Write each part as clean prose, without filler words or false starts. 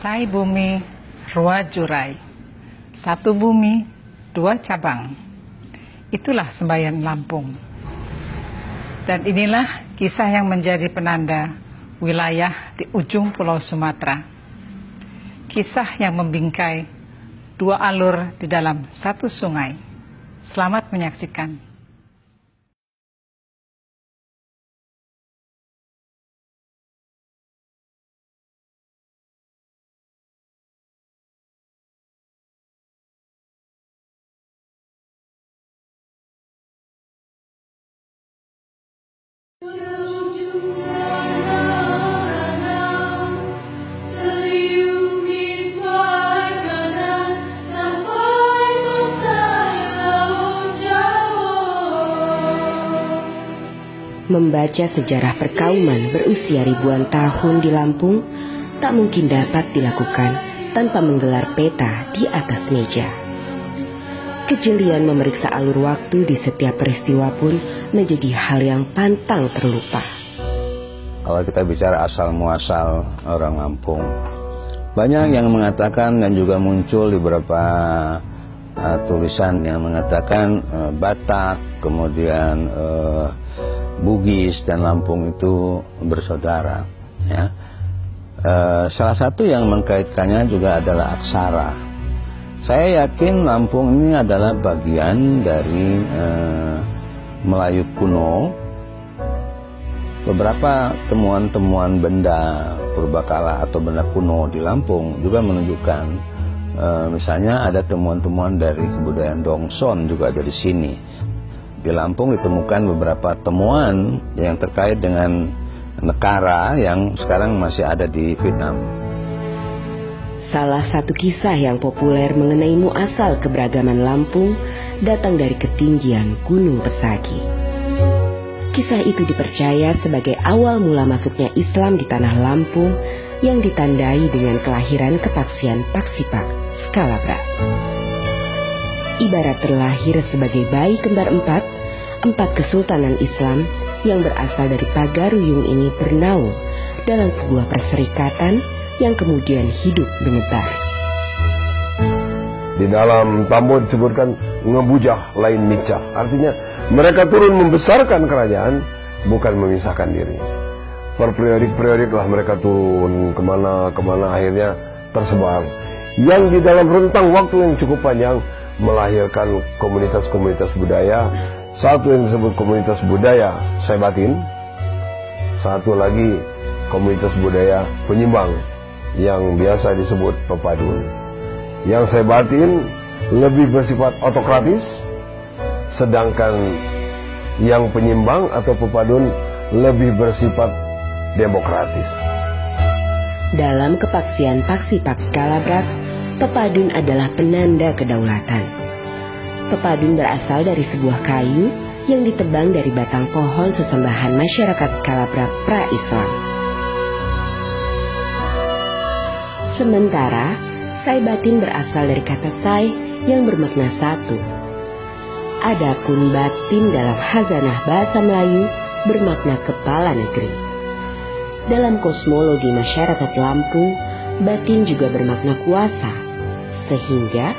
Sai bumi, rua jurai. Satu bumi, dua cabang. Itulah sembayan Lampung. Dan inilah kisah yang menjadi penanda wilayah di ujung Pulau Sumatera. Kisah yang membingkai dua alur di dalam satu sungai. Selamat menyaksikan. Membaca sejarah perkauman berusia ribuan tahun di Lampung tak mungkin dapat dilakukan tanpa menggelar peta di atas meja. Kejelian memeriksa alur waktu di setiap peristiwa pun menjadi hal yang pantang terlupa. Kalau kita bicara asal muasal orang Lampung, banyak yang mengatakan dan juga muncul di beberapa tulisan yang mengatakan Batak, kemudian Bugis dan Lampung itu bersaudara. Ya. Salah satu yang mengkaitkannya juga adalah aksara. Saya yakin Lampung ini adalah bagian dari Melayu kuno. Beberapa temuan-temuan benda purbakala atau benda kuno di Lampung juga menunjukkan, misalnya ada temuan-temuan dari kebudayaan Dongson juga ada di sini. Di Lampung ditemukan beberapa temuan yang terkait dengan negara yang sekarang masih ada di Vietnam. Salah satu kisah yang populer mengenai muasal keberagaman Lampung datang dari ketinggian Gunung Pesagi. Kisah itu dipercaya sebagai awal mula masuknya Islam di tanah Lampung yang ditandai dengan kelahiran kepaksian Paksipak Skalabra. Ibarat terlahir sebagai bayi kembar empat kesultanan Islam yang berasal dari Pagaruyung ini bernaung dalam sebuah perserikatan yang kemudian hidup menyebar. Di dalam Tambo disebutkan ngebujah lain micah, artinya mereka turun membesarkan kerajaan, bukan memisahkan diri. Per periodik lah mereka turun kemana akhirnya tersebar. Yang di dalam rentang waktu yang cukup panjang melahirkan komunitas-komunitas budaya. Satu yang disebut komunitas budaya Saibatin, satu lagi komunitas budaya penyimbang yang biasa disebut pepadun. Yang Saibatin lebih bersifat otokratis, sedangkan yang penyimbang atau pepadun lebih bersifat demokratis. Dalam kepaksian Paksipak Skalabrak, pepadun adalah penanda kedaulatan. Pepadun berasal dari sebuah kayu yang ditebang dari batang pohon sesembahan masyarakat Skalabrak pra-Islam. Sementara, Saibatin berasal dari kata sai yang bermakna satu. Adapun batin dalam khazanah bahasa Melayu bermakna kepala negeri. Dalam kosmologi masyarakat Lampung, batin juga bermakna kuasa, sehingga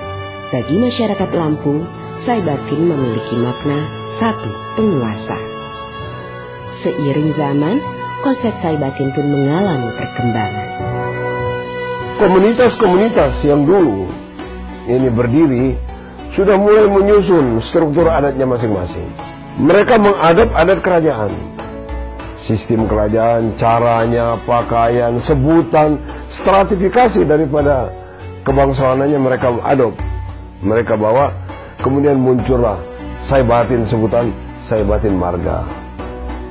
bagi masyarakat Lampung, Saibatin memiliki makna satu penguasa. Seiring zaman, konsep Saibatin pun mengalami perkembangan. Komunitas-komunitas yang dulu ini berdiri sudah mulai menyusun struktur adatnya masing-masing. Mereka mengadap adat kerajaan, sistem kerajaan, caranya, pakaian, sebutan, stratifikasi daripada kebangsawanannya mereka adop, mereka bawa. Kemudian muncullah Saibatin, sebutan Saibatin marga.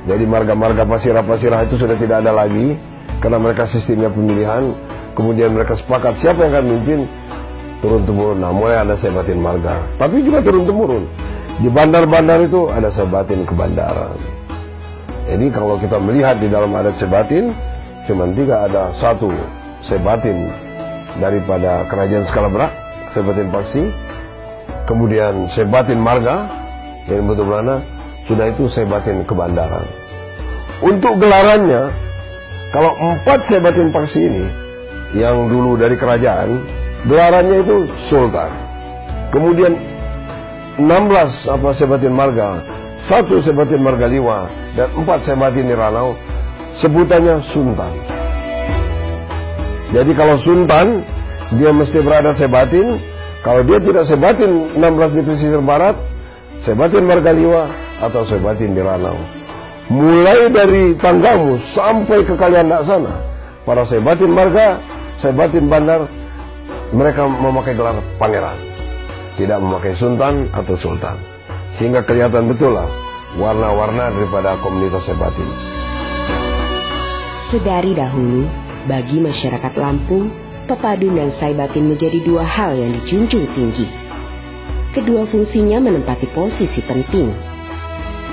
Jadi marga-marga pasirah-pasirah itu sudah tidak ada lagi karena mereka sistemnya pemilihan. Kemudian mereka sepakat siapa yang akan memimpin, turun-temurun. Nah, mulai ada Saibatin marga. Tapi juga turun-temurun. Di bandar-bandar itu ada Saibatin kebandaran. Jadi kalau kita melihat di dalam adat Saibatin, cuma tiga, ada satu Saibatin daripada kerajaan Skalabrak, Saibatin Paksi. Kemudian Saibatin marga, yang betul-betul sudah itu Saibatin kebandaran. Untuk gelarannya, kalau 4 Saibatin Paksi ini yang dulu dari kerajaan, gelarannya itu Sultan. Kemudian 16 Sebatin Marga, 1 Sebatin Marga Liwa, dan 4 Sebatin di Ranau, sebutannya Sultan. Jadi kalau Sultan, dia mesti berada Sebatin. Kalau dia tidak Sebatin 16 di pesisir barat, Sebatin Marga Liwa atau Sebatin di Ranau. Mulai dari Tanggamu sampai ke Kalianda sana, para Sebatin Marga, Sebatin Bandar, mereka memakai gelar pangeran, tidak memakai Sultan atau Sultan. Sehingga kelihatan betul lah warna-warna daripada komunitas Sebatin. Sedari dahulu, bagi masyarakat Lampung, pepadun dan Saibatin menjadi dua hal yang dijunjung tinggi. Kedua fungsinya menempati posisi penting.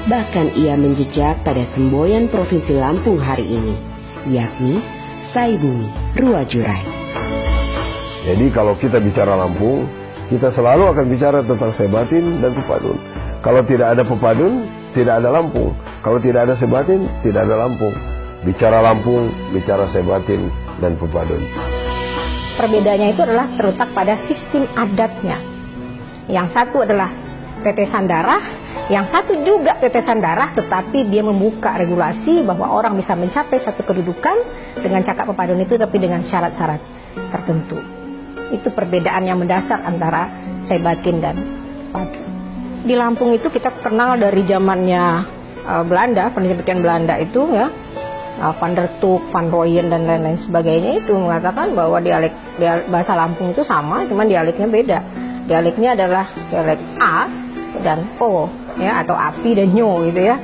Bahkan ia menjejak pada semboyan Provinsi Lampung hari ini, yakni Saibumi Ruwajurai. Jadi kalau kita bicara Lampung, kita selalu akan bicara tentang Saibatin dan pepadun. Kalau tidak ada pepadun, tidak ada Lampung. Kalau tidak ada Saibatin, tidak ada Lampung. Bicara Lampung, bicara Saibatin dan pepadun. Perbedaannya itu adalah terletak pada sistem adatnya. Yang satu adalah tetesan darah, yang satu juga tetesan darah, tetapi dia membuka regulasi bahwa orang bisa mencapai satu kedudukan dengan cakap pepadun itu, tapi dengan syarat-syarat tertentu. Itu perbedaan yang mendasar antara Saibatin dan pepadun. Di Lampung itu kita kenal dari zamannya Belanda, penelitian Belanda itu ya, Van der Tuk, Van Rooyen dan lain-lain sebagainya itu mengatakan bahwa dialek bahasa Lampung itu sama, cuman dialeknya beda. Dialeknya adalah dialek A dan O ya, atau api dan nyo gitu ya.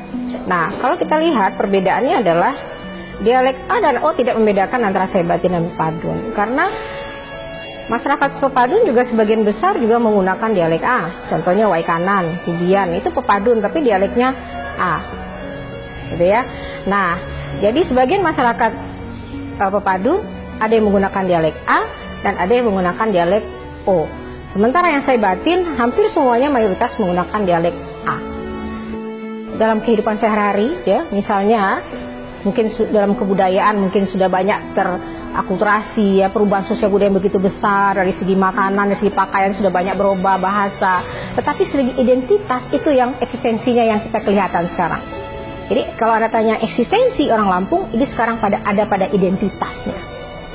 Nah, kalau kita lihat perbedaannya adalah dialek A dan O tidak membedakan antara Saibatin dan pepadun, karena masyarakat pepadun juga sebagian besar juga menggunakan dialek A. Contohnya Waikanan, Kubian, itu pepadun tapi dialeknya A, gitu ya. Nah, jadi sebagian masyarakat pepadun ada yang menggunakan dialek A dan ada yang menggunakan dialek O. Sementara yang Saibatin hampir semuanya mayoritas menggunakan dialek A. Dalam kehidupan sehari-hari, ya, misalnya mungkin dalam kebudayaan mungkin sudah banyak terakulturasi ya, perubahan sosial budaya yang begitu besar, dari segi makanan, dari segi pakaian sudah banyak berubah, bahasa, tetapi segi identitas itu yang eksistensinya yang kita kelihatan sekarang. Jadi kalau Anda tanya eksistensi orang Lampung, ini sekarang ada pada identitasnya.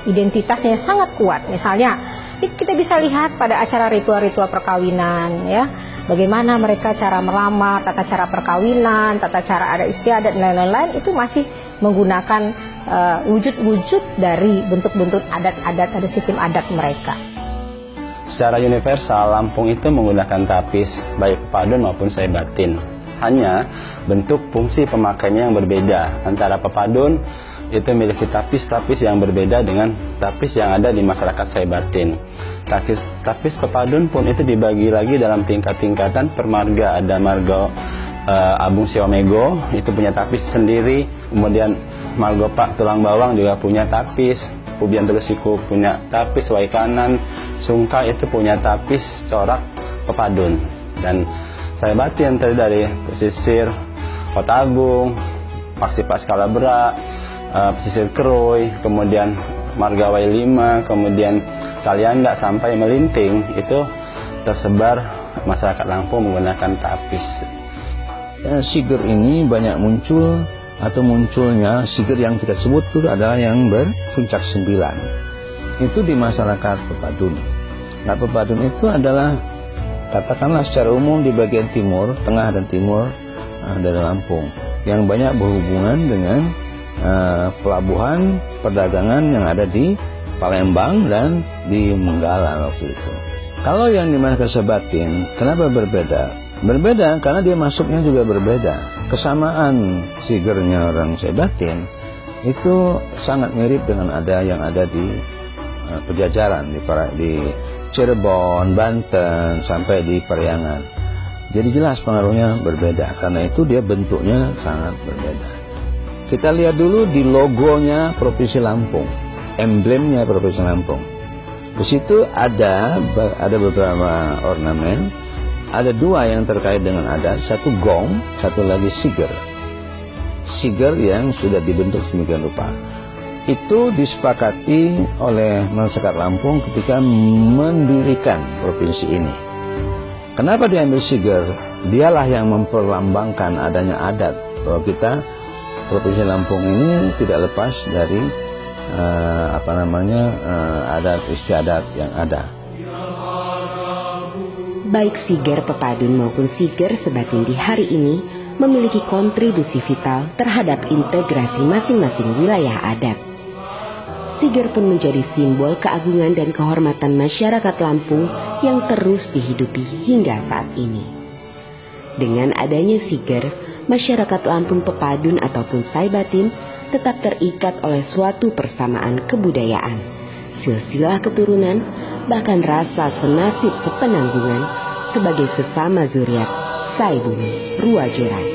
Identitasnya sangat kuat. Misalnya itu kita bisa lihat pada acara ritual-ritual perkawinan ya, bagaimana mereka cara melamar, tata cara perkawinan, tata cara adat istiadat dan lain-lain itu masih menggunakan wujud-wujud dari bentuk-bentuk adat-adat, ada sistem adat mereka. Secara universal, Lampung itu menggunakan tapis, baik pepadun maupun Saibatin. Hanya bentuk fungsi pemakainya yang berbeda. Antara pepadun itu memiliki tapis-tapis yang berbeda dengan tapis yang ada di masyarakat Saibatin. Tapis pepadun pun itu dibagi lagi dalam tingkat-tingkatan per marga. Ada marga Abung Siomego, itu punya tapis sendiri. Kemudian marga Pak Tulang Bawang juga punya tapis. Pubian Telusiku punya tapis. Waikanan, Sungka itu punya tapis corak pepadun. Dan Saibatin tadi dari pesisir Kota Agung, Paksipas Kalabera, pesisir Keroy, kemudian Marga Wailima, kemudian Kalianda sampai Melinting, itu tersebar masyarakat Lampung menggunakan tapis. Siger ini banyak muncul atau munculnya siger yang kita sebut itu adalah yang berpuncak 9. Itu di masyarakat pepadun. Nah, pepadun itu adalah katakanlah secara umum di bagian timur, tengah dan timur dari Lampung yang banyak berhubungan dengan pelabuhan perdagangan yang ada di Palembang dan di Menggala waktu itu. Kalau yang di masyarakat Saibatin, kenapa berbeda? Berbeda karena dia masuknya juga berbeda. Kesamaan sigernya orang Saibatin itu sangat mirip dengan yang ada di Pejajaran, di Cirebon, Banten, sampai di Periangan. Jadi jelas pengaruhnya berbeda, karena itu dia bentuknya sangat berbeda. Kita lihat dulu di logonya Provinsi Lampung, emblemnya Provinsi Lampung. Di situ ada beberapa ornamen, ada 2 yang terkait dengan adat, satu gong, satu lagi siger. Siger yang sudah dibentuk sedemikian rupa. itu disepakati oleh masyarakat Lampung ketika mendirikan provinsi ini. Kenapa diambil Siger? Dialah yang memperlambangkan adanya adat bahwa kita Provinsi Lampung ini tidak lepas dari adat istiadat yang ada. Baik Siger Pepadun maupun Siger Sebatin di hari ini memiliki kontribusi vital terhadap integrasi masing-masing wilayah adat. Siger pun menjadi simbol keagungan dan kehormatan masyarakat Lampung yang terus dihidupi hingga saat ini. Dengan adanya Siger, masyarakat Lampung Pepadun ataupun Saibatin tetap terikat oleh suatu persamaan kebudayaan, silsilah keturunan, bahkan rasa senasib sepenanggungan sebagai sesama zuriat Sai Bumi Ruwajorai.